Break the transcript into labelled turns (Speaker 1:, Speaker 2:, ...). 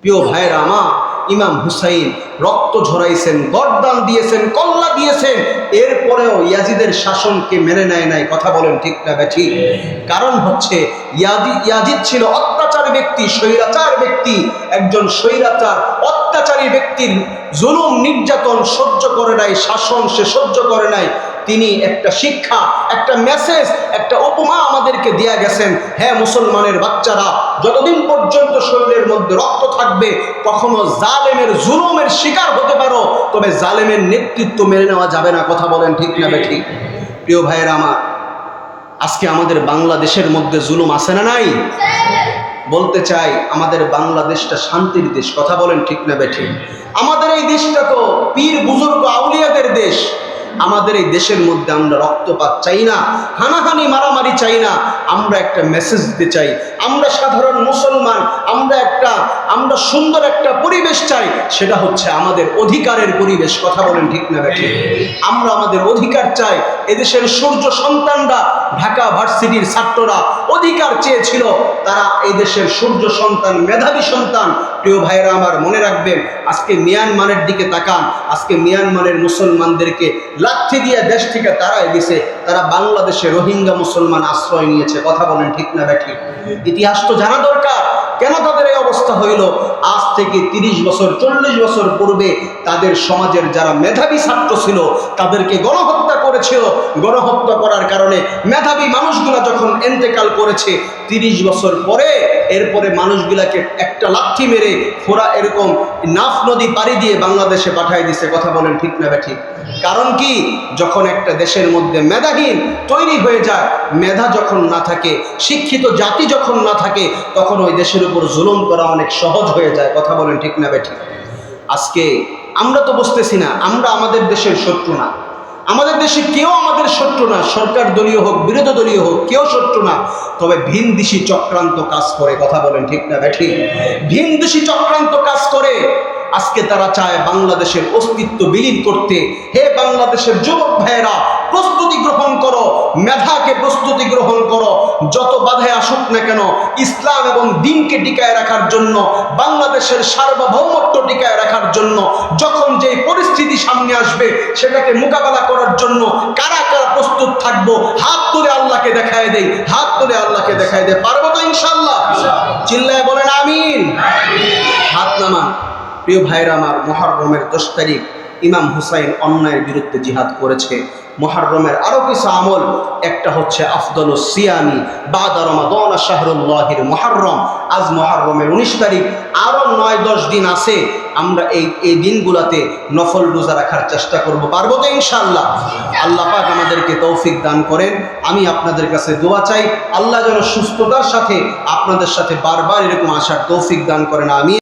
Speaker 1: প্রিয় ভাইরা আমার, ইমাম হুসাইন রক্ত ঝরাইছেন, গর্দান দিয়েছেন, কল্লা দিয়েছেন, এরপরেও ইয়াজিদের শাসনকে মেনে নেয় নাই। কথা বলেন ঠিক না বেঠিক? কারণ হচ্ছে ইয়াজিদ ছিল অত্যাচারী ব্যক্তি, স্বৈরাচার ব্যক্তি। একজন স্বৈরাচার অত্যাচারী ব্যক্তির জুলুম নির্যাতন সহ্য করে নাই, শাসন সে সহ্য করে নাই। তিনি একটা শিক্ষা, একটা মেসেজ, একটা উপমা আমাদেরকে দিয়া গেছেন। হ্যাঁ মুসলমানের বাচ্চারা, যতদিন পর্যন্ত শরীরের মধ্যে রক্ত থাকবে কখনো জালেমের জুলুমের শিকার হতে পারো, তবে জালেমের নেতৃত্ব মেনে নেওয়া যাবে না। কথা বলেন ঠিক না বেঠিক? প্রিয় ভাইয়েরা আমার, আজকে আমাদের বাংলাদেশের মধ্যে জুলুম আছে না নাই? বলতে চাই আমাদের বাংলাদেশটা শান্তির দেশ। কথা বলেন ঠিক না বেঠিক? আমাদের এই দেশটা তো পীর বুজুর্গ আউলিয়াদের দেশ। আমাদের এই দেশের মধ্যে আমরা রক্তপাত চাই না, হানাহানি মারামারি চাই না। আমরা একটা মেসেজ দিতে চাই, আমরা সাধারণ মুসলমান, আমরা সুন্দর একটা পরিবেশ চাই। সেটা হচ্ছে আমাদের অধিকারের পরিবেশ। কথা বলেন ঠিক না বেঠিক? আমরা আমাদের অধিকার চাই। এদেশের সূর্য সন্তানরা, ঢাকা ভার্সিটির ছাত্ররা অধিকার চেয়েছিল। তারা এই দেশের সূর্য সন্তান, মেধাবী সন্তান। প্রিয় ভাইয়েরা আমার, মনে রাখবেন, আজকে মিয়ানমারের দিকে তাকান। আজকে মিয়ানমারের মুসলমানদেরকে লাঠি দিয়ে দেশ থেকে তাড়াই দিছে। তারা বাংলাদেশে রোহিঙ্গা মুসলমান আশ্রয় নিয়েছে। কথা বলেন ঠিক না বেঠিক? ইতিহাস তো জানা দরকার, কেন তাদের এই অবস্থা হইল। আজ থেকে 30 বছর 40 বছর পূর্বে তাদের সমাজের যারা মেধাবী ছাত্র ছিল তাদেরকে গণহত্যা করেছিল। গণহত্যা করার কারণে মেধাবী মানুষগুলা যখন ইন্তেকাল করেছে 30 বছর পরে, এরপরে মানুষগুলাকে একটা লাঠি মেরে ফোরা এরকম নাফ নদী পাড়ি দিয়ে বাংলাদেশে পাঠিয়ে দিছে। কথা বলেন ঠিক না বেঠিক? কারণ কি? যখন একটা দেশের মধ্যে মেধাহীন তৈরি হয়ে যায়, মেধা যখন না থাকে, শিক্ষিত জাতি যখন না থাকে, তখন ওই দেশের উপর জুলুম করা অনেক সহজ হয়ে যায়। কথা বলেন ঠিক না বেঠিক? আজকে আমরা তো বুঝতেছি না, আমরা আমাদের দেশের শত্রু না। আমাদের দেশে কেউ আমাদের শত্রু না, সরকার দলীয় হোক, বিরোধী দলীয় হোক, কেউ শত্রু না। তবে ভিনদেশি চক্রান্ত কাজ করে। কথা বলেন ঠিক না বেঠিক? ভিনদেশি চক্রান্ত কাজ করে। আজকে তারা চায় বাংলাদেশের অস্তিত্ব বিলীন করতে। হে বাংলাদেশের যুবক ভাইয়েরা, প্রস্তুতি গ্রহণ করো, মেধাকে প্রস্তুতি গ্রহণ করো। যত বাধায় আসুক না কেন, ইসলাম এবং দ্বীনকে টিকায় রাখার জন্য, বাংলাদেশের সার্বভৌমত্ব টিকায় রাখার জন্য, যখন যেই পরিস্থিতি সামনে আসবে সেটাকে মোকাবেলা করার জন্য কারা কারা প্রস্তুত থাকবো, হাত তুলে আল্লাহকে দেখায় দেই, হাত তুলে আল্লাহকে দেখায় দেয়। পারবো তো ইনশাআল্লাহ? চিল্লায় বলেন আমিন। হাত নামান। প্রিয় ভাইরা আমার, মুহররমের 10 তারিখ ইমাম হুসাইন অন্যায়ের বিরুদ্ধে জিহাদ করেছে। মুহররমের আরো কিছু আমল, একটা হচ্ছে আফদলুস সিয়ামি বাদা রমাদান শাহরুল্লাহির মুহররম। আজ মুহররমের 19 তারিখ, আরো 9-10 দিন আছে। আমরা এই দিনগুলোতে নফল রোজা রাখার চেষ্টা করব। পারবো তো ইনশাআল্লাহ? আল্লাহ পাক আমাদেরকে তৌফিক দান করেন। আমি আপনাদের কাছে দোয়া চাই, আল্লাহ যেন সুস্থতার সাথে আপনাদের সাথে বারবার এরকম আসার তৌফিক দান করেন। আমি